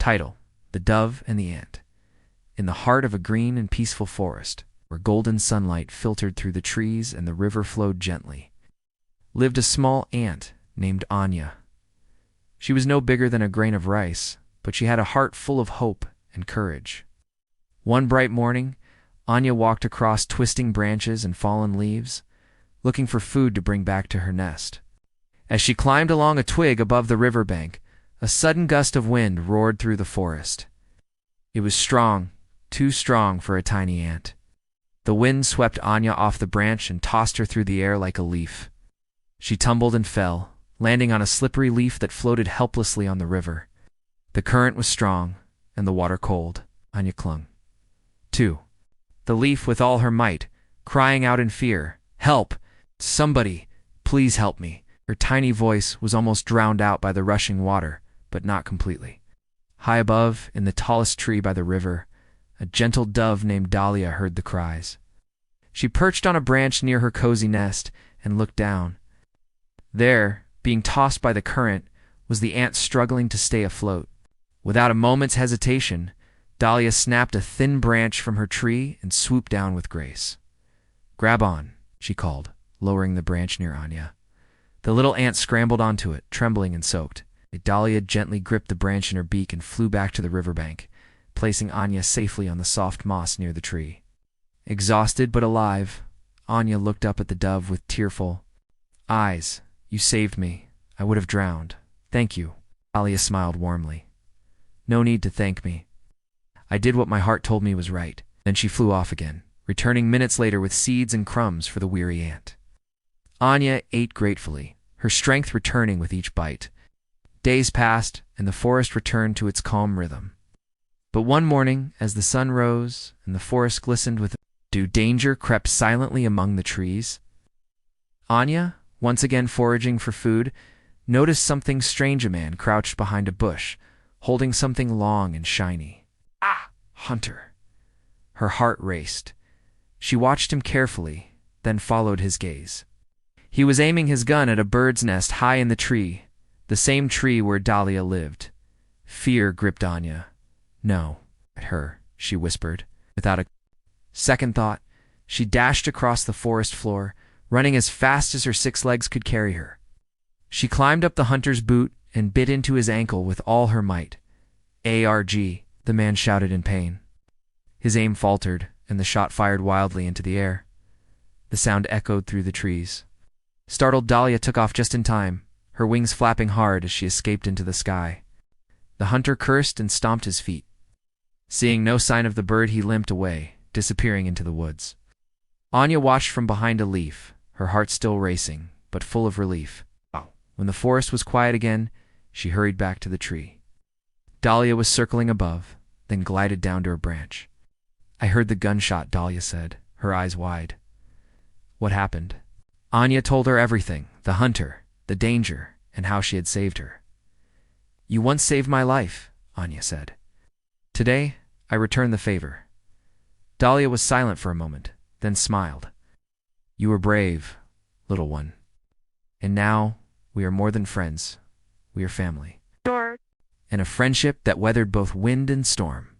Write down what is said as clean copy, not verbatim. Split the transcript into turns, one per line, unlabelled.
Title: The Dove and the Ant. In the heart of a green and peaceful forest, where golden sunlight filtered through the trees and the river flowed gently, lived a small ant named Anya. She was no bigger than a grain of rice, but she had a heart full of hope and courage. One bright morning, Anya walked across twisting branches and fallen leaves, looking for food to bring back to her nest. As she climbed along a twig above the riverbank, a sudden gust of wind roared through the forest. It was strong, too strong for a tiny ant. The wind swept Anya off the branch and tossed her through the air like a leaf. She tumbled and fell, landing on a slippery leaf that floated helplessly on the river. The current was strong, and the water cold. Anya clung. 2. The leaf with all her might, crying out in fear, "Help! Somebody! Please help me!" Her tiny voice was almost drowned out by the rushing water, but not completely. High above, in the tallest tree by the river, a gentle dove named Dahlia heard the cries. She perched on a branch near her cozy nest and looked down. There, being tossed by the current, was the ant struggling to stay afloat. Without a moment's hesitation, Dahlia snapped a thin branch from her tree and swooped down with grace. "Grab on," she called, lowering the branch near Anya. The little ant scrambled onto it, trembling and soaked. Dahlia gently gripped the branch in her beak and flew back to the riverbank, placing Anya safely on the soft moss near the tree. Exhausted but alive, Anya looked up at the dove with tearful eyes. "You saved me. I would have drowned. Thank you." Dahlia smiled warmly. "No need to thank me. I did what my heart told me was right." Then she flew off again, returning minutes later with seeds and crumbs for the weary ant. Anya ate gratefully, her strength returning with each bite. Days passed, and the forest returned to its calm rhythm. But one morning, as the sun rose and the forest glistened with dew, danger crept silently among the trees. Anya, once again foraging for food, noticed something strange. A man crouched behind a bush, holding something long and shiny. "Ah, hunter!" Her heart raced. She watched him carefully, then followed his gaze. He was aiming his gun at a bird's nest high in the tree, the same tree where Dahlia lived. Fear gripped Anya. "No, at her," she whispered. Without a second thought, she dashed across the forest floor, running as fast as her 6 legs could carry her. She climbed up the hunter's boot and bit into his ankle with all her might. "ARG!" the man shouted in pain. His aim faltered, and the shot fired wildly into the air. The sound echoed through the trees. Startled Dahlia took off just in time, her wings flapping hard as she escaped into the sky. The hunter cursed and stomped his feet. Seeing no sign of the bird, he limped away, disappearing into the woods. Anya watched from behind a leaf, her heart still racing, but full of relief. When the forest was quiet again, she hurried back to the tree. Dahlia was circling above, then glided down to a branch. "I heard the gunshot," Dahlia said, her eyes wide. "What happened?" Anya told her everything, the hunter, the danger, and how she had saved her. "You once saved my life," Anya said. "Today, I return the favor." Dahlia was silent for a moment, then smiled. "You were brave, little one. And now, we are more than friends. We are family. And a friendship that weathered both wind and storm."